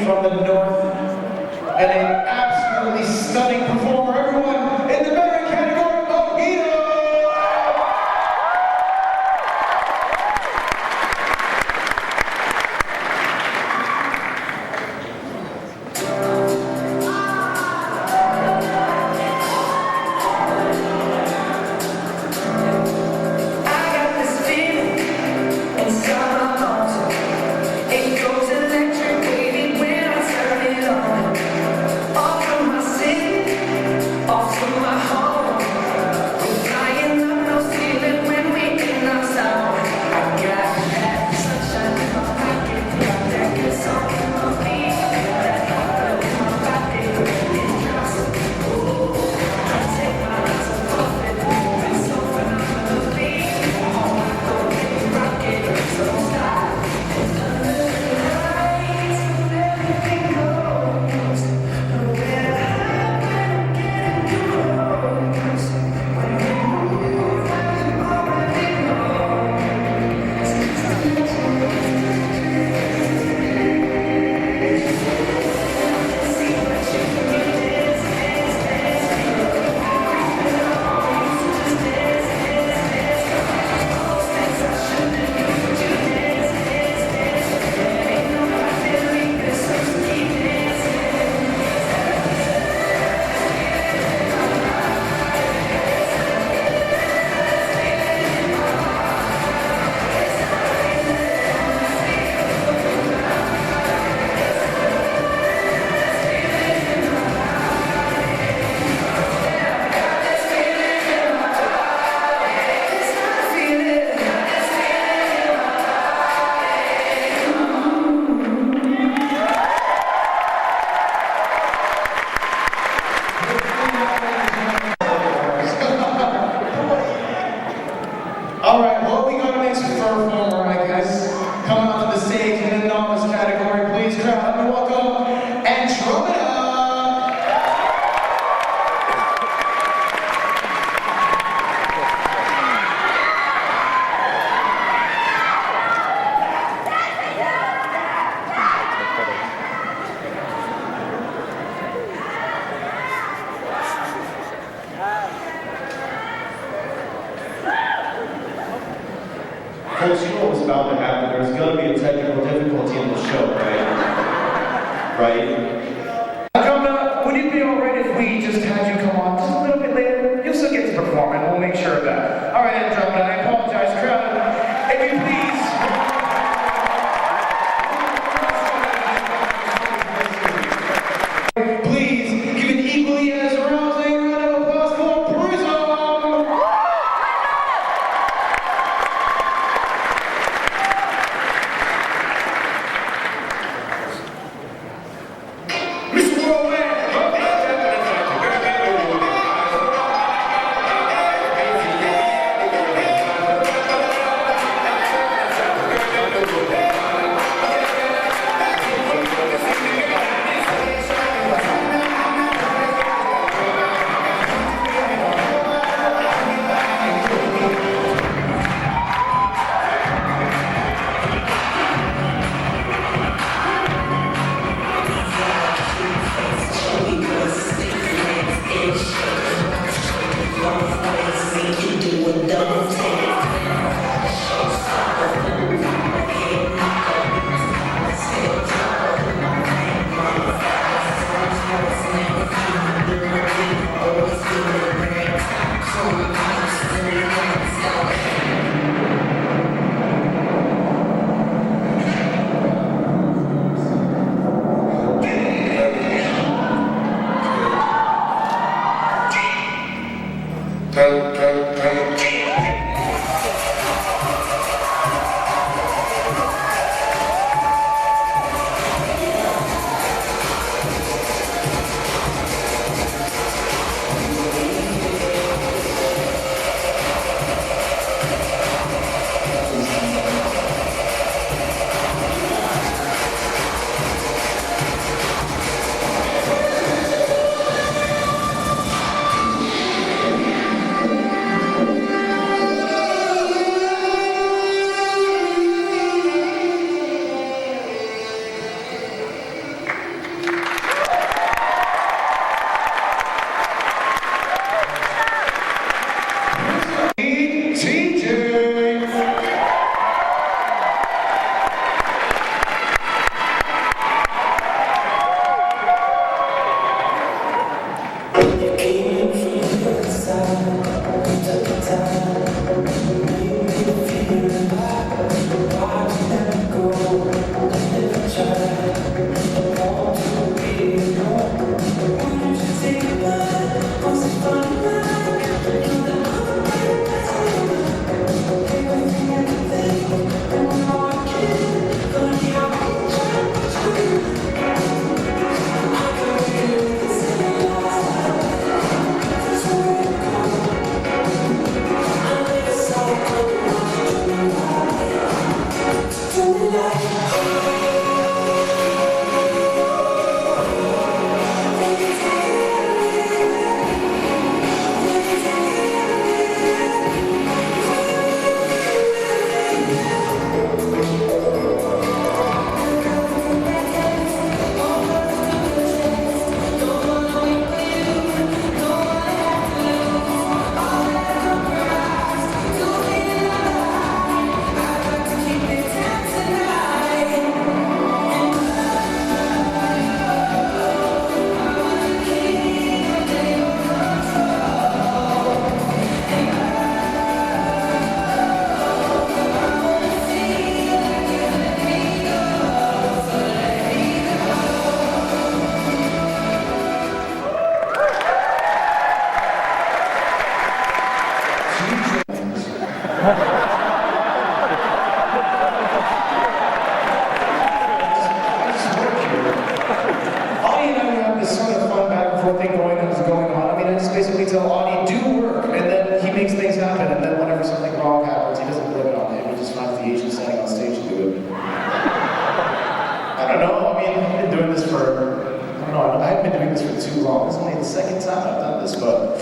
from the north, and an absolutely stunning performer, everyone, in the veteran category, Mojito! All right, well, we got our next performer, I guess. Coming onto the stage in the novice category, please crowd and welcome Anthrocon. Folks, you know what's about to happen. There's going to be a technical difficulty in the show, right? Right? Andromeda, would it be alright if we just had you come on just a little bit later? You'll still get to perform, and we'll make sure of that. Alright, Andromeda, I apologize, crowd. If you please. Please give an equally as rousing round of applause for Prism! Audie and I have this sort of fun back and forth thing going on. I mean, I just basically tell Audie, do work, and then he makes things happen, and then whenever something wrong happens, he doesn't blame it on him. He just finds the Asian standing on stage to do it. I don't know. I mean, I've been doing this for, I don't know, I haven't been doing this for too long. This is only the second time I've done this, but,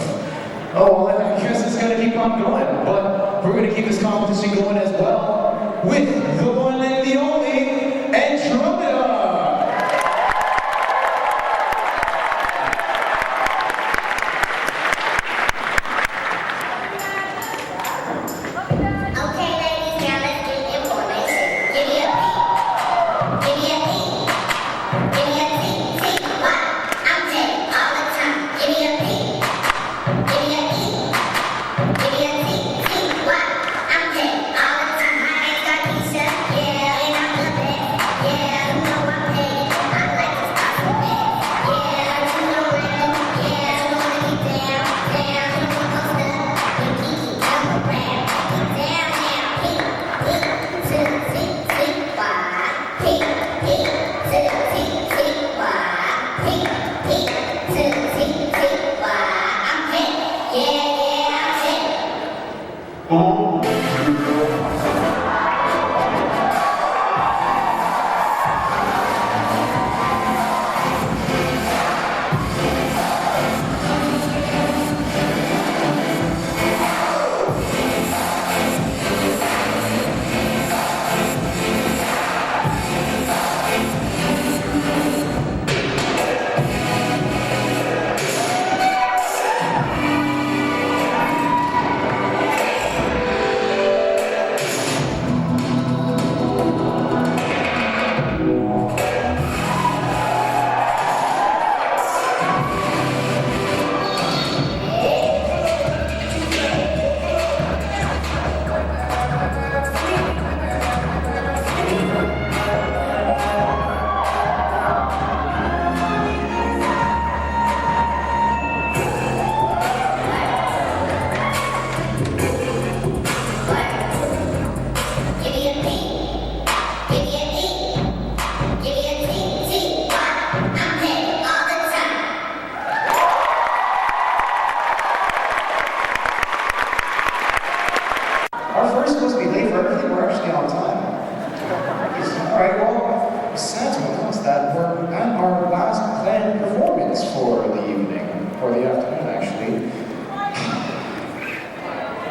oh, well, I guess it's gonna keep on going. But we're gonna keep this competition going as well with the one and the only Andromeda.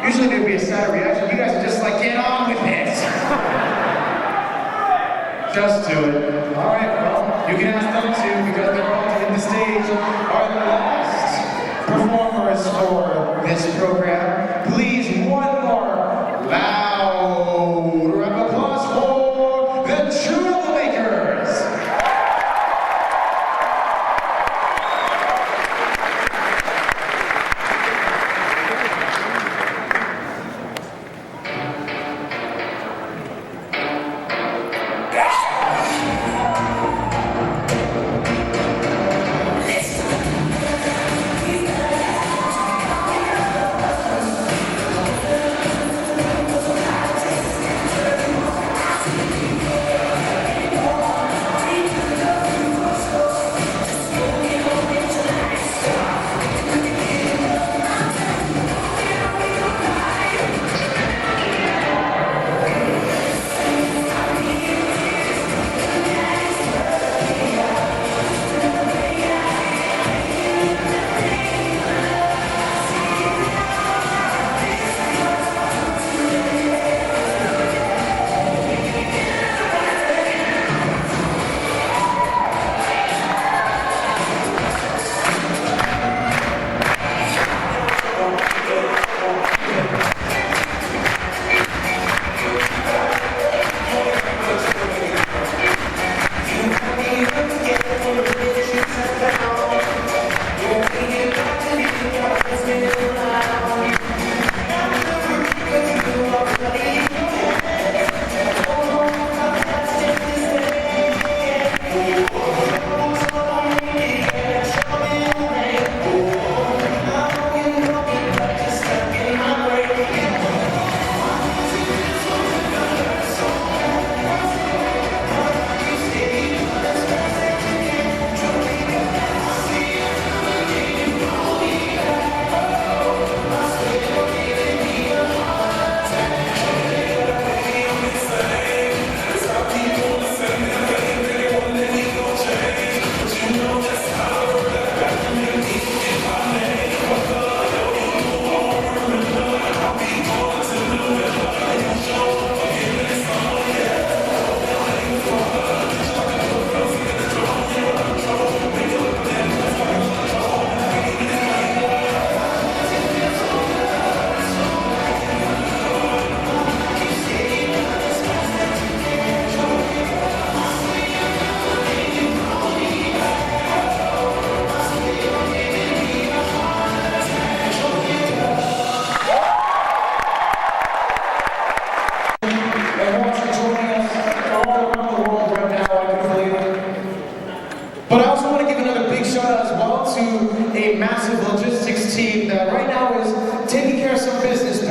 Usually there'd be a sad reaction. You guys are just like, get on with it. Just do it. All right, well, you can ask them to because they're about to hit the stage. Are the last performers for this program. Please, one more loud round of applause for the Troublemakers.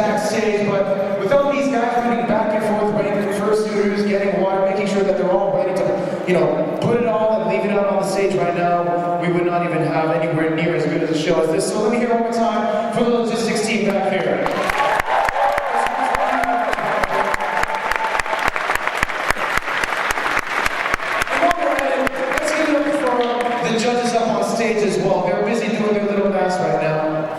backstage, but with all these guys running back and forth, waiting for fursuiters, getting water, making sure that they're all ready to, put it all and leave it out on the stage right now, we would not even have anywhere near as good as a show as this. So let me hear one more time for the logistics team back here. The judges up on stage as well. They're busy doing their little dance right now.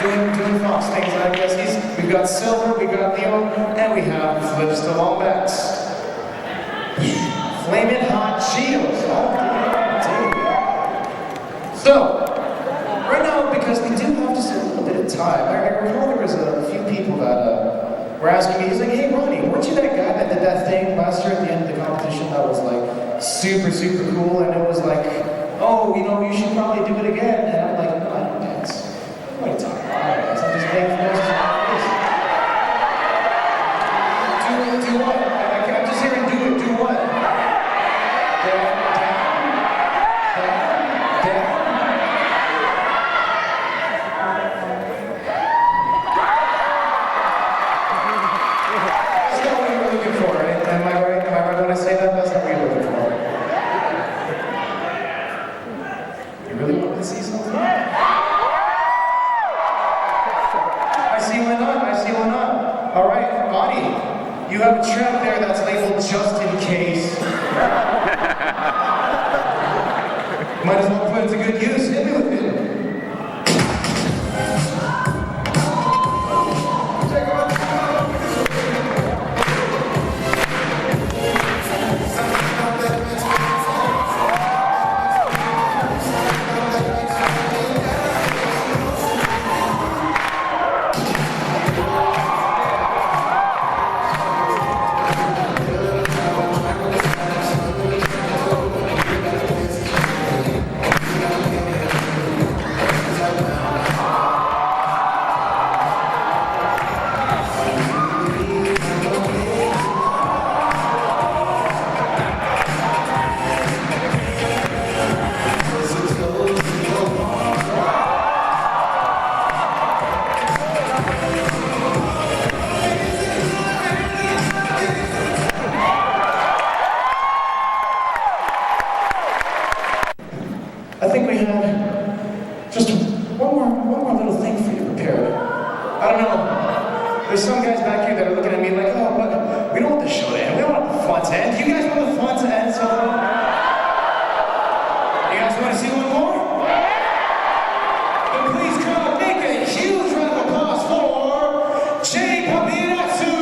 Doing Fox things, I guess. We've got Silver, we got Leo, and we have Flip still on backs. Flamin' Hot Cheetos. So, right now, because we do have just a little bit of time, I recall there was a few people that were asking me, he's like, hey Ronnie, weren't you that guy that did that thing last year at the end of the competition that was like super, super cool? And it was like, oh, you should probably do it again. And I'm like, no, I don't dance. What are you talking about? I'm just making noises on my face. Do what? I'm just hearing do it. Do what? Down. That's not what you were looking for, right? Am I right when I say that? That's not what you're looking for. You really want to see something? I see why not. All right, Bonnie, you have a trap there that's labeled just in case. Might as well put it to good use. Hit me with it. I think we have just one more little thing for you prepared. I don't know. There's some guys back here that are looking at me like, oh, but we don't want the show to end. We don't want the fun to end. You guys want the fun to end, so you guys want to see one more? Then please come make a huge round of applause for Jay Papiratsu!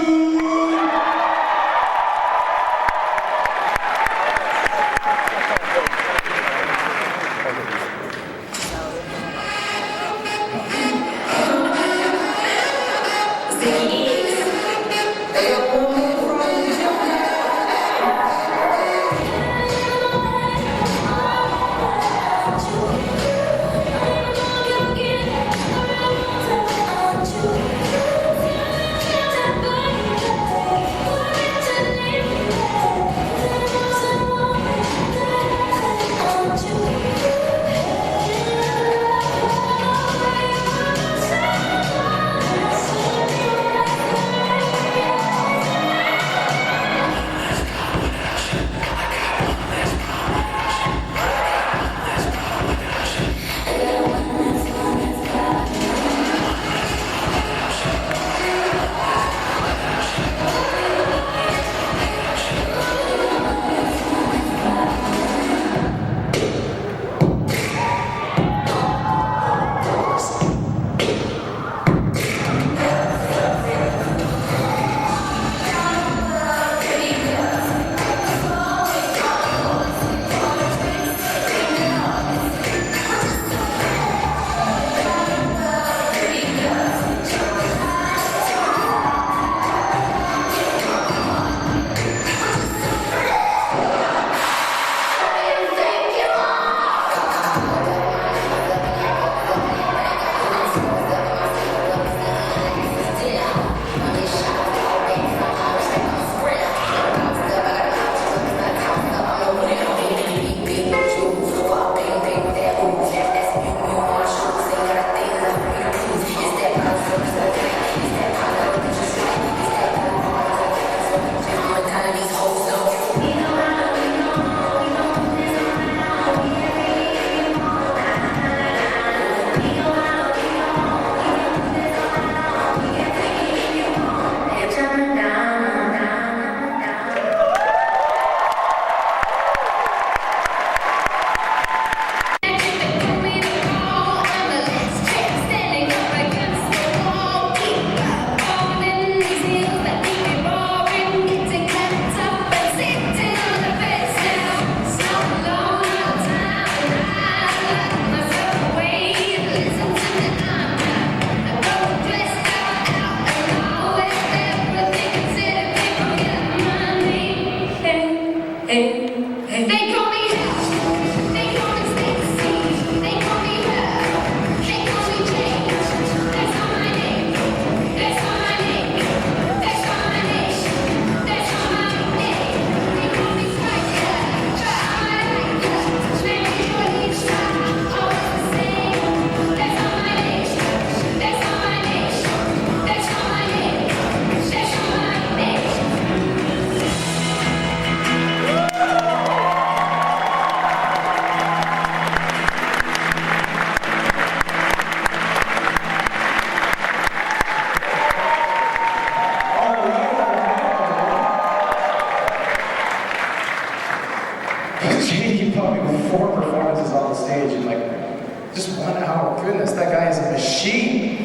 Just 1 hour. Goodness, that guy is a machine.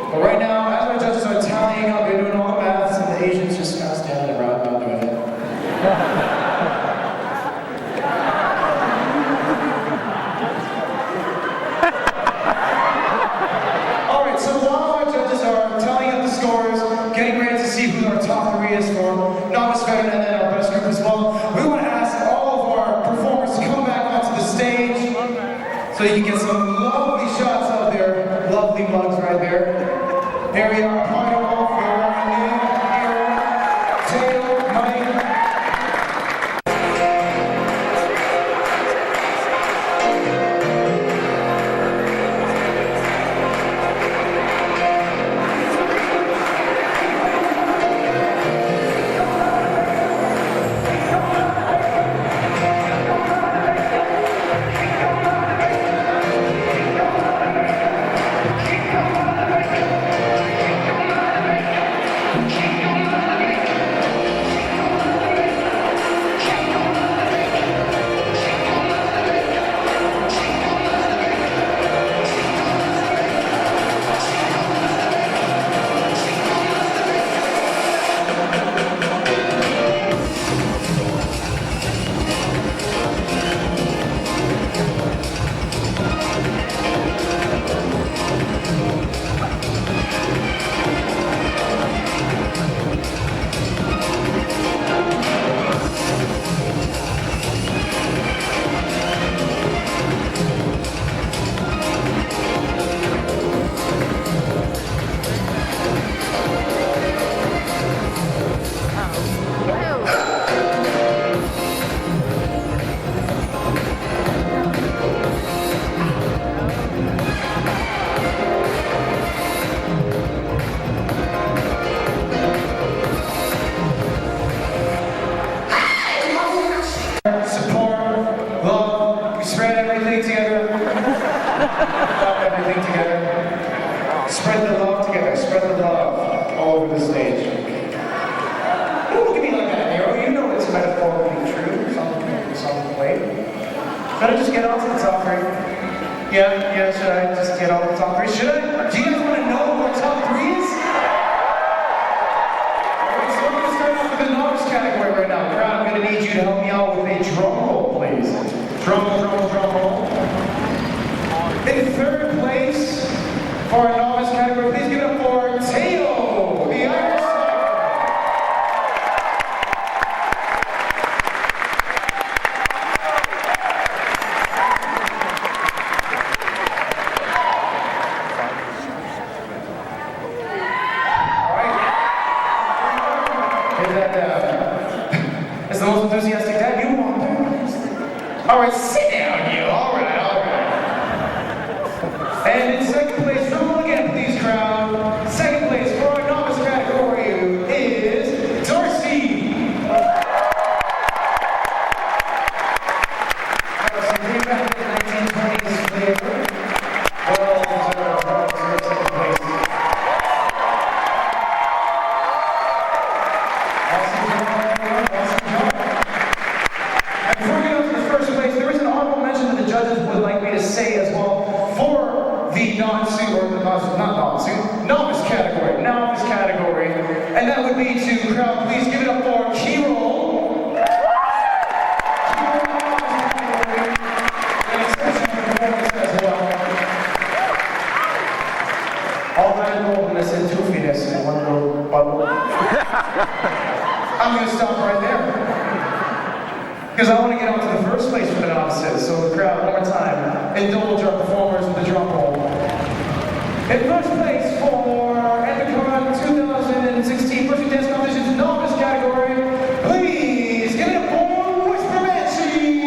But right now, as my judges are tallying up, they're doing all the maths, and the Asians just kind of standing around not doing it. All right, so while our judges are tallying up the scores, getting ready to see who our top 3 is for novice, veteran, and then our best group as well, we want to ask all of our performers to come back onto the stage so you can get some lovely shots of their lovely mugs right there. Here we are, Party Wolf, your name, Aaron, Tail, Mike. Everything together. Spread the love together. Spread the love all over the stage. Don't look at me like that, Nero. You know it's metaphorically true. Something way. Should I just get on to the top 3? Yeah, should I just get on to the top 3? Should I? Do you guys want to know who our top 3 is? Alright, so I'm going to start off with the novice category right now. Crowd, I'm going to need you to help me out with a drum roll, please. Drum roll. In 3rd place for our novice category, please give it up for Teo, the Irish Sniper. All right. Is the most enthusiastic dad you want there? All right, sit down, you. All right. And in 2nd place, drum roll again, please, crowd. 2nd place for our novice category is Darcy. Darcy came back in the 1920s flavor. Well deserved 2nd place. Awesome job. And before we get on to the 1st place, there is an honorable mention that the judges would like me to say as well for the novice category, and that would be to crowd, please give it up for Kiro. As well. All that nobleness and toofiness in one little bubble. I'm going to stop right there, because I want to get on to the 1st place for the novices. So the crowd, one more time, indulge our performers with the drum roll. In 1st place for Anthrocon 2016 Fursuit Dance Competition's novice category, please give it up for Whisper Banshee!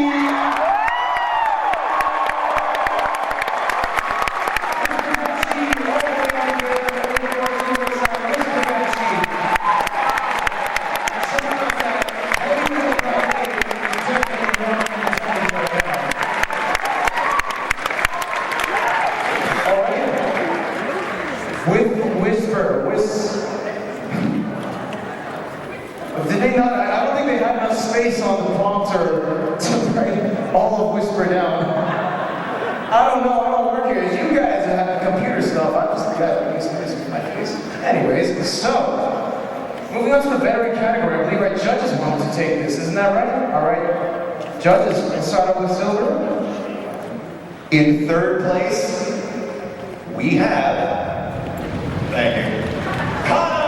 With Whisper. Did they not? I don't think they had enough space on the prompter to write all of Whisper down. I don't know. So, moving on to the veteran category, I believe our judges wanted to take this, isn't that right? All right, judges, let's start off with silver. In third place, we have, thank you, Kyle!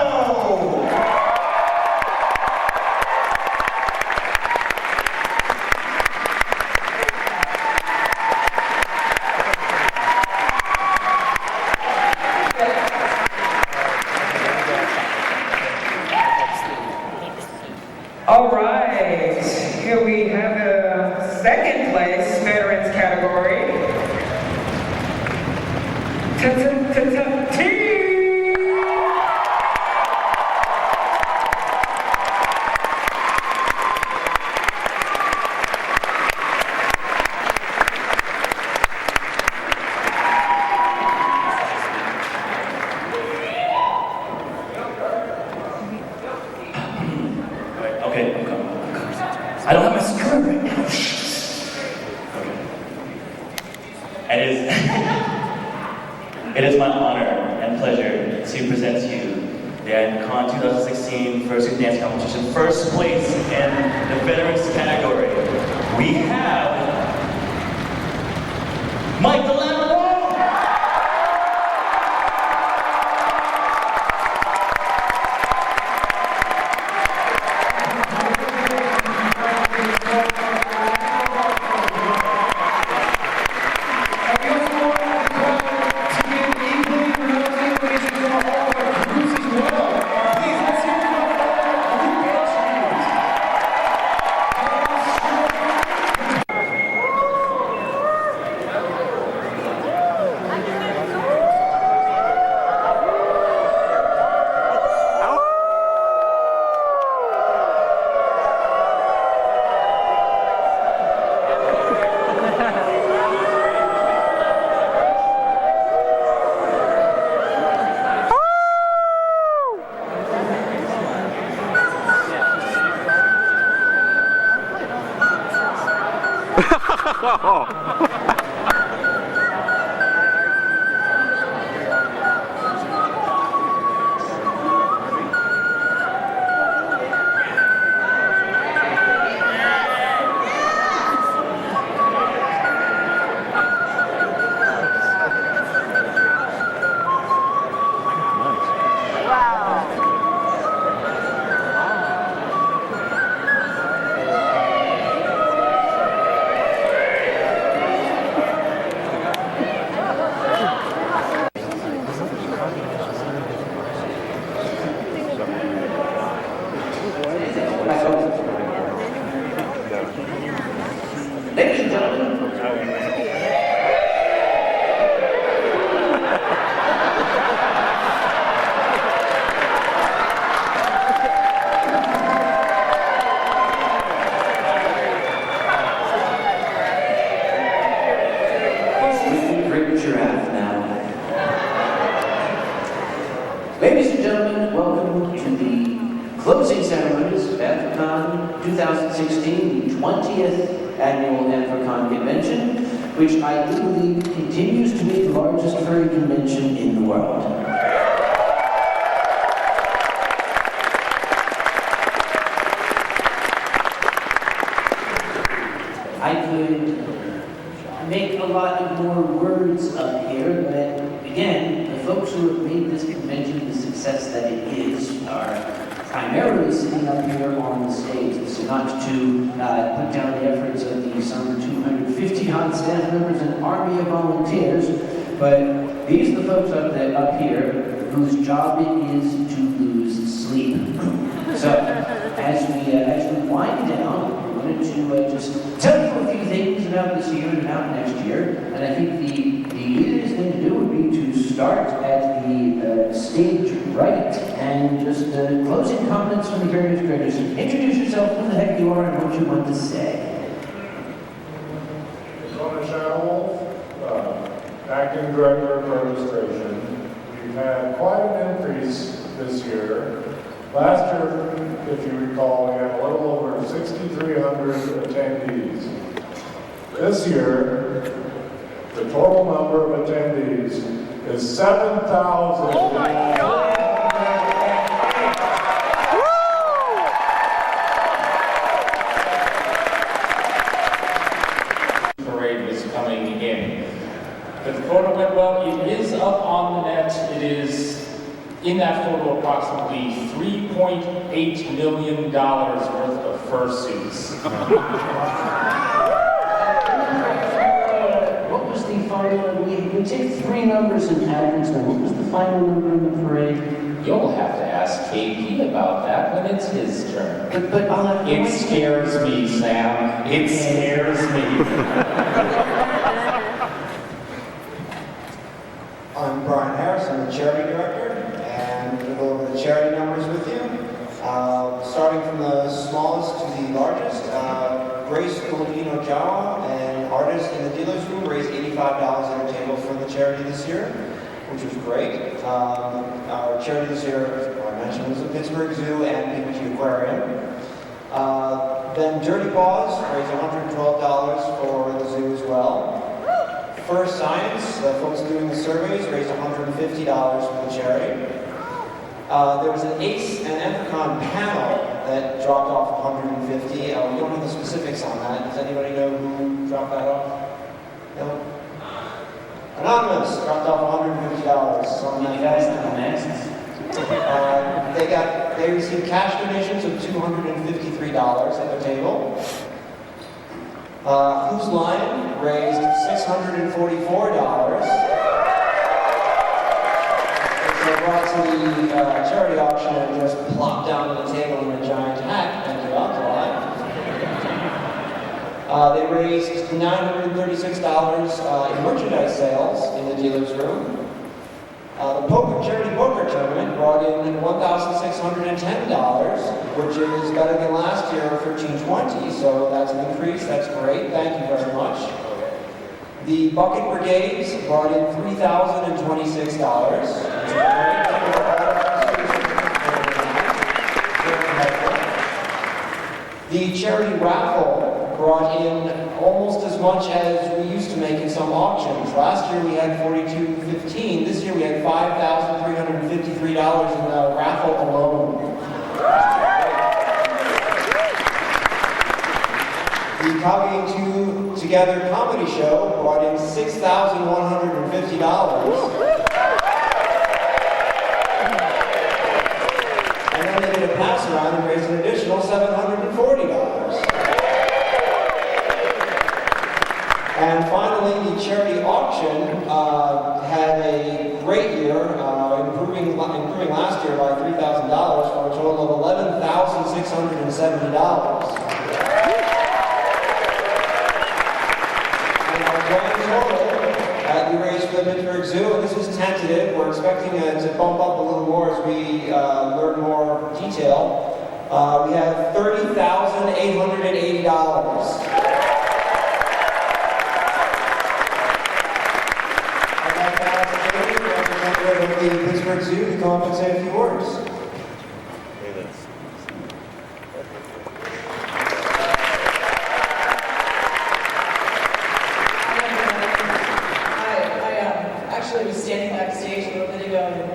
All right, here we have the second place veterans category. Okay, I'm coming. I don't have my skirt right now. Okay. It is my honor and pleasure to present to you the Anthrocon 2016 Fursuit Dance Competition. First place in the veterans category, we have Mike the Lamb. Ladies and gentlemen, great giraffe now. Ladies and gentlemen, welcome to the closing ceremonies of Anthrocon 2016, the 20th annual Anthrocon convention, which I do believe continues to be the largest furry convention in the world. I could make a lot of more words up here, but again, the folks who have made this convention the success that it is are primarily sitting up here on the stage. This is not to put down the efforts of the some 250 odd staff members and army of volunteers, but these are the folks up here whose job it is to lose sleep. So, as we wind down, I wanted to just tell you a few things about this year and about next year, and I think the easiest thing to do would be to start at the stage right and just closing comments from the various judges. Introduce yourself, who the heck you are, and what you want to say. Acting Director of Registration. We've had quite an increase this year. Last year, if you recall, we had a little over 6,300 attendees. This year, the total number of attendees is 7,000. Oh my God! The photo went well. It is up on the net. It is, in that photo, approximately $3.8 million worth of fursuits. What was the final, we take three numbers in patterns now. What was the final number in the parade? You'll have to ask KP about that when it's his turn. But I'll have It scares me, Sam. It scares me. I'm Brian Harris, I'm the charity director, and I'm going to go over the charity numbers with you. Starting from the smallest to the largest, Grace Filipino Jawa, an artist in the dealer's room, raised $85 at her table for the charity this year, which was great. Our charity this year, I mentioned, was the Pittsburgh Zoo and PBG Aquarium. Then Dirty Paws raised $112 for the zoo as well. First Science, the folks doing the surveys, raised $150 for the charity. There was an ACE and Anthrocon panel that dropped off $150. We don't know the specifics on that. Does anybody know who dropped that off? No? Anonymous dropped off $150 on that. You guys have the masks? They received cash donations of $253 at their table. Who's Lion raised $644. Which they brought to the charity auction and just plopped down on the table in a giant hat. Thank you, Lion. They raised $936 in merchandise sales in the dealer's room. The charity poker tournament brought in $1,610, which is better than last year, $1,320. So that's an increase. That's great. Thank you very much. The bucket brigades brought in $3,026. The charity raffle brought in almost as much as we used to make in some auctions. Last year we had $42.15. This year we had $5,353 in the raffle alone. The Coggang Two Together comedy show brought in $6,150. And then they did a pass around and raised an additional $740. And finally, the charity auction had a great year, improving last year by $3,000 for a total of $11,670. And our grand total that we raised for the Pittsburgh Zoo, and this is tentative, we're expecting it to bump up a little more as we learn more detail. We have $30,880. The Pittsburgh Zoo to come up and say a few words. I actually was standing backstage a little bit ago, and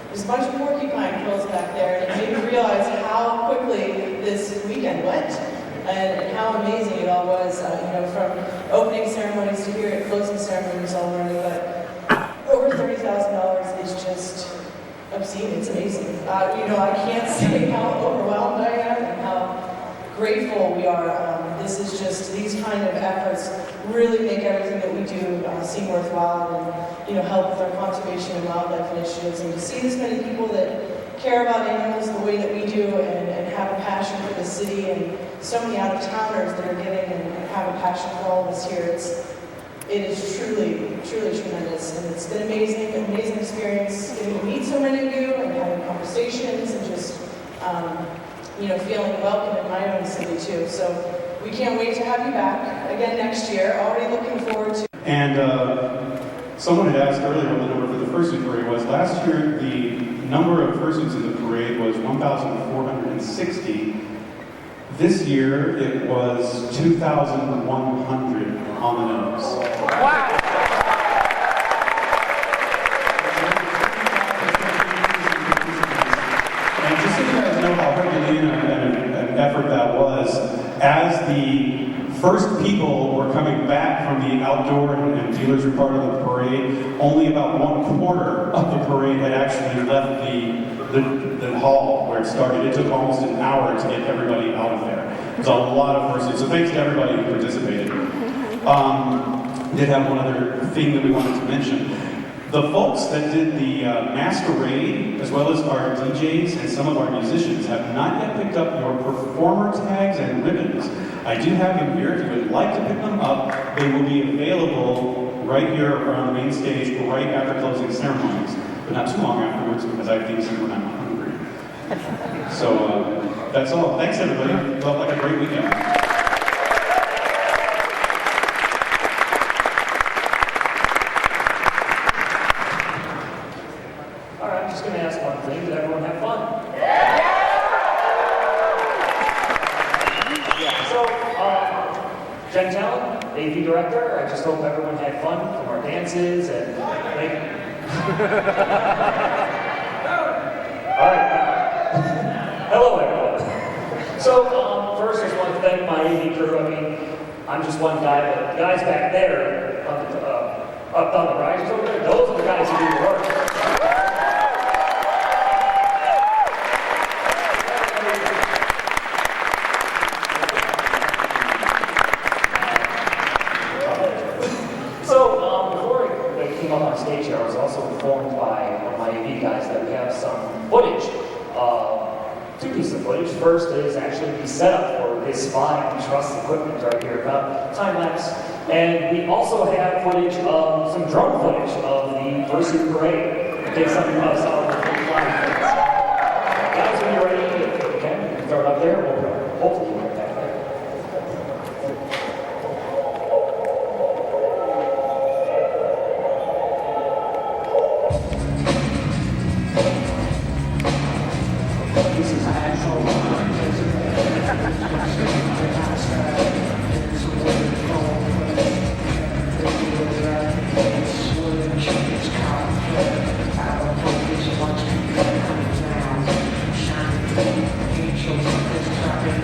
there's a bunch of porcupine quills back there, and it made me realize how quickly this weekend went, and how amazing it all was. From opening ceremonies to here at closing ceremonies already, but over $30,000 is just obscene. It's amazing. I can't say how overwhelmed I am and how grateful we are. This is just, these kind of efforts really make everything that we do seem worthwhile and, help with our conservation and wildlife initiatives. And to see this many people that care about animals the way that we do and have a passion for the city, and so many out-of-towners that are getting and have a passion for all of us here, it is truly, truly tremendous, and it's been amazing experience getting to meet so many of you and having conversations and just, feeling welcome in my own city too. So we can't wait to have you back again next year. Already looking forward to. And someone had asked earlier what the number for the Fursuit parade was. Last year, the number of fursuits in the parade was 1,460. This year, it was 2,100 on the nose. Wow! And just so you guys know how Herculean an effort that was, as the first people were coming back from the outdoor and when dealers were part of the parade, only about 1/4 of the parade had actually left the hall where it started. It took almost an hour to get everybody out of there. There's a lot of fursuits, so thanks to everybody who participated. Did have one other thing that we wanted to mention. The folks that did the masquerade, as well as our DJs and some of our musicians, have not yet picked up your performer tags and ribbons. I do have them here. If you would like to pick them up, they will be available right here around the main stage right after closing ceremonies, but not too long afterwards because I have things in when I'm not hungry. So that's all. Thanks, everybody. Felt like a great weekend. All right, I'm just going to ask one thing. Did everyone have fun? So, Jen Talon, AV Director, I just hope everyone had fun from our dances and All right. Hello, everyone. So, first, I just want to thank my AV crew. I mean, I'm just one guy, but the guys back there, up on the rise over there, those are the guys who do the work. Up on stage here, I was also informed by one of my AV guys that we have some footage, two pieces of footage. First is actually the setup for his spy and trust equipment right here, about time lapse. And we also have footage of some drone footage of the Fursuit parade. Take something about us all. Guys, when you're ready, if you can, throw it up there. We'll hopefully get back there. Angels, this traffic,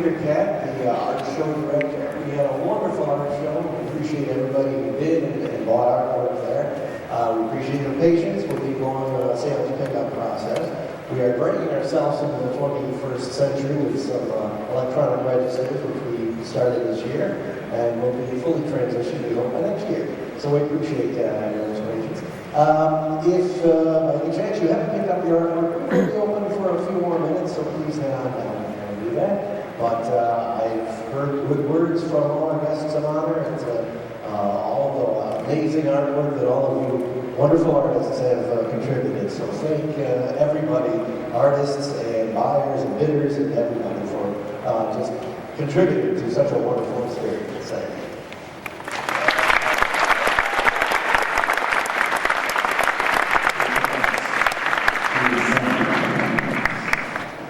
Peter Cat, the art show director. We had a wonderful art show. We appreciate everybody who did and bought artwork there. We appreciate the patience with the long sales pickup process. We are bringing ourselves into the 21st century with some electronic registers, which we started this year, and will be fully transitioned, we hope, by next year. So we appreciate your patience. If by any chance you haven't picked up your artwork, we'll be open for a few more minutes, so please hang on and do that. But I've heard good words from all our guests of honor, and all the amazing artwork that all of you wonderful artists have contributed. So thank everybody, artists and buyers and bidders and everybody for just contributing to such a wonderful experience. Thank you.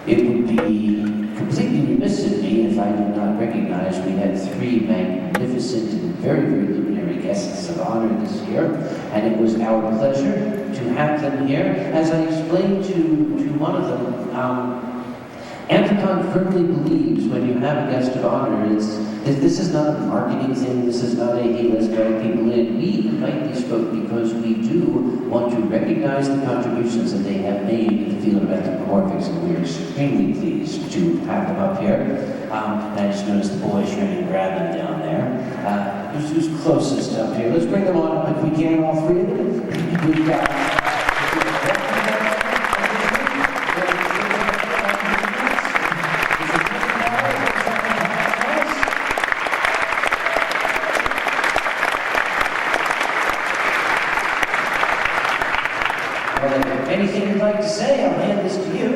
It would be completely remiss of me if I did not recognize we had three magnificent and very, very luminary guests of honor this year, and it was our pleasure to have them here. As I explained to one of them, Anthrocon firmly believes when you have a guest of honor, this is not a marketing thing, this is not a, hey, let's drag people in. We invite these folks because we do want to recognize the contributions that they have made in the field of anthropomorphics, and we're extremely pleased to have them up here. And I just noticed the boys trying to grab them down there. Who's closest up here? Let's bring them on up if we can, all three of them. We've got... Anything you'd like to say? I'll hand this to you.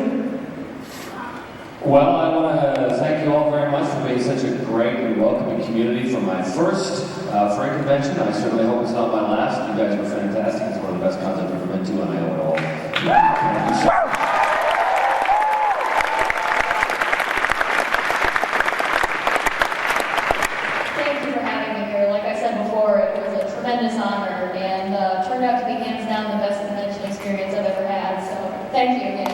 Well, I want to thank you all very much for being such a great and welcoming community for my first Furry convention. I certainly hope it's not my last. You guys were fantastic. It's one of the best cons I've ever been to, and I owe it all. Thank you for having me here. Like I said before, it was a tremendous honor, and turned out to be hands down the best convention experience I've ever had. So thank you again.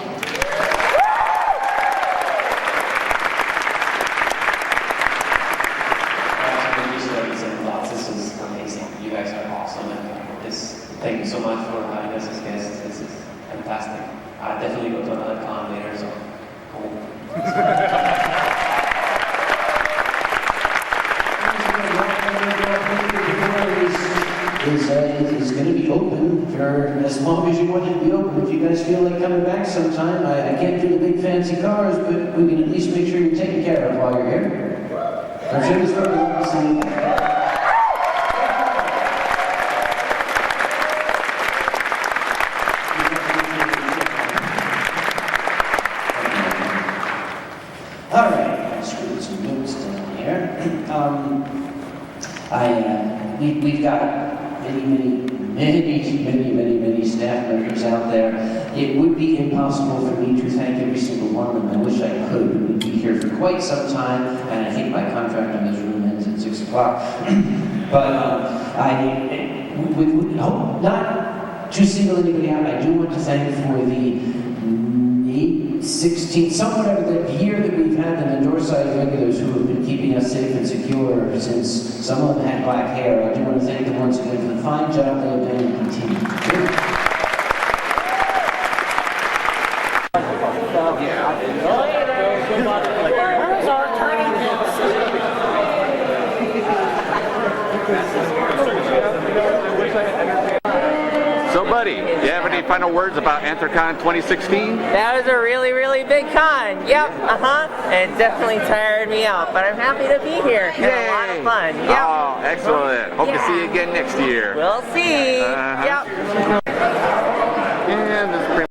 This is amazing. You guys are awesome, and thank you so much for having us as guests. This is fantastic. I'll definitely go to another con later, so cool. Is going to be open for as long as you want it to be open. If you guys feel like coming back sometime, I can't do the big fancy cars, but we can at least make sure you're taken care of while you're here. I'm sure this will be all right, let's read some notes down here. We've got many staff members out there. It would be impossible for me to thank every single one of them. I wish I could. We'd be here for quite some time, and I think my contract in this room ends at 6 o'clock. But I hope not to single anybody out. I do want to thank for the 16th, somewhat of the year that we've had the Doorside regulars who have been keeping us safe and secure since some of them had black hair. I do want to thank them once again for the fine job they have done and continue. So, buddy, do you have any final words about Anthrocon 2016? That was a really, really big con. Yep, and it definitely tired me out, but I'm happy to be here. Had a lot of fun. Yep. Oh, excellent. Hope to see you again next year. We'll see. Yep. And this is pretty